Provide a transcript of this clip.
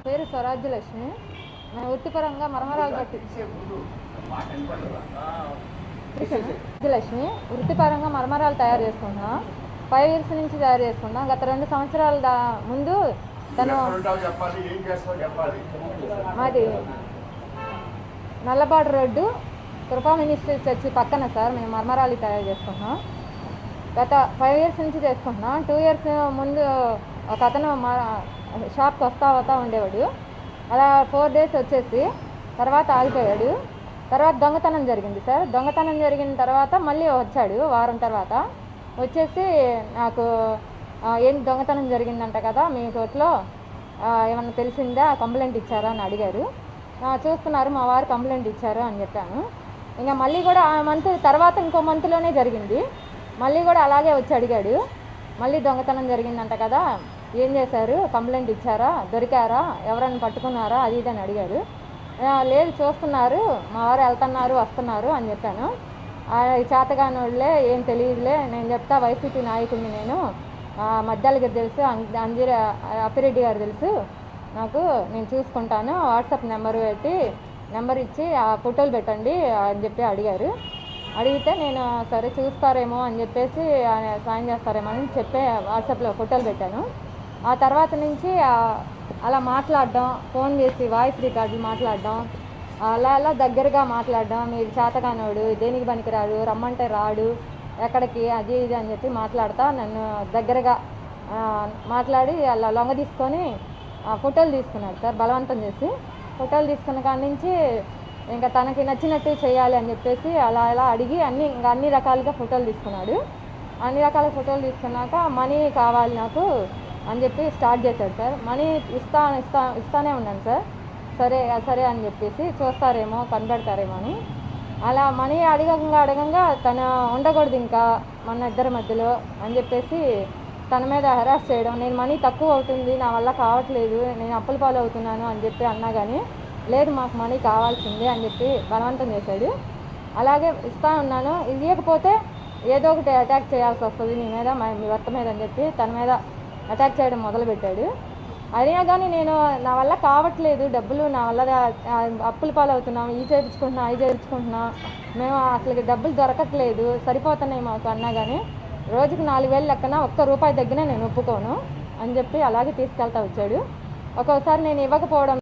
పేరు స్వరాజ్యలక్ష్మి. వృత్తిపరంగా మరమరాలు పట్టి లక్ష్మి వృత్తిపరంగా మరమరాలు తయారు చేసుకుంటున్నా. 5 years నుంచి తయారు చేసుకున్నా. గత 2 సంవత్సరాల ముందు తను మాది నల్లబాడు రోడ్డు కృపా మినిస్ట్రీ చర్చి పక్కన సార్ మేము మరమరాలు తయారు చేసుకుంటున్నాం. గత 5 years నుంచి చేసుకుంటున్నాం. 2 years ముందు ఒక అతను మా షాప్కి వస్తా ఉండేవాడు. అలా 4 days వచ్చేసి తర్వాత ఆగిపోయాడు. తర్వాత దొంగతనం జరిగింది సార్. దొంగతనం జరిగిన తర్వాత మళ్ళీ వచ్చాడు వారం తర్వాత. వచ్చేసి నాకు ఏం దొంగతనం జరిగిందంట కదా మీ కోర్టులో ఏమన్నా తెలిసిందా, కంప్లైంట్ ఇచ్చారా అని అడిగారు. చూస్తున్నారు మా వారు కంప్లైంట్ ఇచ్చారు అని చెప్పాను. ఇంకా మళ్ళీ కూడా ఆ మంత్ తర్వాత ఇంకో మంత్లోనే జరిగింది. మళ్ళీ కూడా అలాగే వచ్చి అడిగాడు. మళ్ళీ దొంగతనం జరిగిందంట కదా, ఏం చేశారు, కంప్లైంట్ ఇచ్చారా, దొరికారా, ఎవరైనా పట్టుకున్నారా, అది ఇది అని అడిగారు. లేదు చూస్తున్నారు, మా వారు వెళ్తున్నారు వస్తున్నారు అని చెప్పాను. చేతగాని వాళ్ళే ఏం తెలియదులే, నేను చెప్తా, వైసీపీ నాయకుడిని నేను, మద్దాలకి తెలుసు, అప్పిరెడ్డి గారు తెలుసు నాకు, నేను చూసుకుంటాను, వాట్సాప్ నెంబర్ ఇచ్చి ఆ ఫోటోలు పెట్టండి అని చెప్పి అడిగారు. అడిగితే నేను సరే చూస్తారేమో అని చెప్పేసి సాయం చేస్తారేమో అని చెప్పి వాట్సాప్లో ఫోటోలు పెట్టాను. ఆ తర్వాత నుంచి అలా మాట్లాడడం, ఫోన్ చేసి వాయిస్ రికార్డులు మాట్లాడడం, అలా దగ్గరగా మాట్లాడడం, మీరు చేతగానోడు, దేనికి పనికిరాడు, రమ్మంటే రాడు, ఎక్కడికి, అది ఇది అని చెప్పి మాట్లాడతా నన్ను దగ్గరగా మాట్లాడి అలా లొంగ తీసుకొని ఫోటోలు తీసుకున్నాడు సార్. బలవంతం చేసి ఫోటోలు తీసుకున్న కాడి నుంచి ఇంకా తనకి నచ్చినట్టు చేయాలి అని చెప్పేసి అలా అడిగి అన్ని రకాలుగా ఫోటోలు తీసుకున్నాడు. అన్ని రకాల ఫోటోలు తీసుకున్నాక మనీ కావాలి నాకు అని చెప్పి స్టార్ట్ చేశాడు సార్. మనీ ఇస్తానే ఉన్నాను సార్. సరే అని చెప్పేసి చూస్తారేమో కనిపెడతారేమో అని అలా మనీ అడగంగా తను ఉండకూడదు ఇంకా మన ఇద్దరి మధ్యలో అని చెప్పేసి తన మీద హెరాస్ చేయడం, నేను మనీ తక్కువ అవుతుంది, నా వల్ల కావట్లేదు, నేను అప్పుల పాలు అవుతున్నాను అని చెప్పి అన్నా కానీ లేదు మాకు మనీ కావాల్సిందే అని చెప్పి బలవంతం చేశాడు. అలాగే ఇస్తా ఉన్నాను, ఇవ్వకపోతే ఏదో ఒకటి అటాక్ చేయాల్సి వస్తుంది నీ మీద, మీ భర్త మీద అని చెప్పి తన మీద అటాక్ చేయడం మొదలుపెట్టాడు. అయినా కానీ నేను నా వల్ల కావట్లేదు, డబ్బులు నా వల్ల అప్పుల పాలు అవుతున్నాం, అవి చేయించుకుంటున్నా, మేము అసలు డబ్బులు దొరకట్లేదు, సరిపోతున్నాయి మాకు అన్నా కానీ రోజుకు 4,000 లెక్కన ₹1 దగ్గర నేను ఒప్పుకోను అని చెప్పి అలాగే తీసుకెళ్తా వచ్చాడు. ఒక్కోసారి నేను ఇవ్వకపోవడం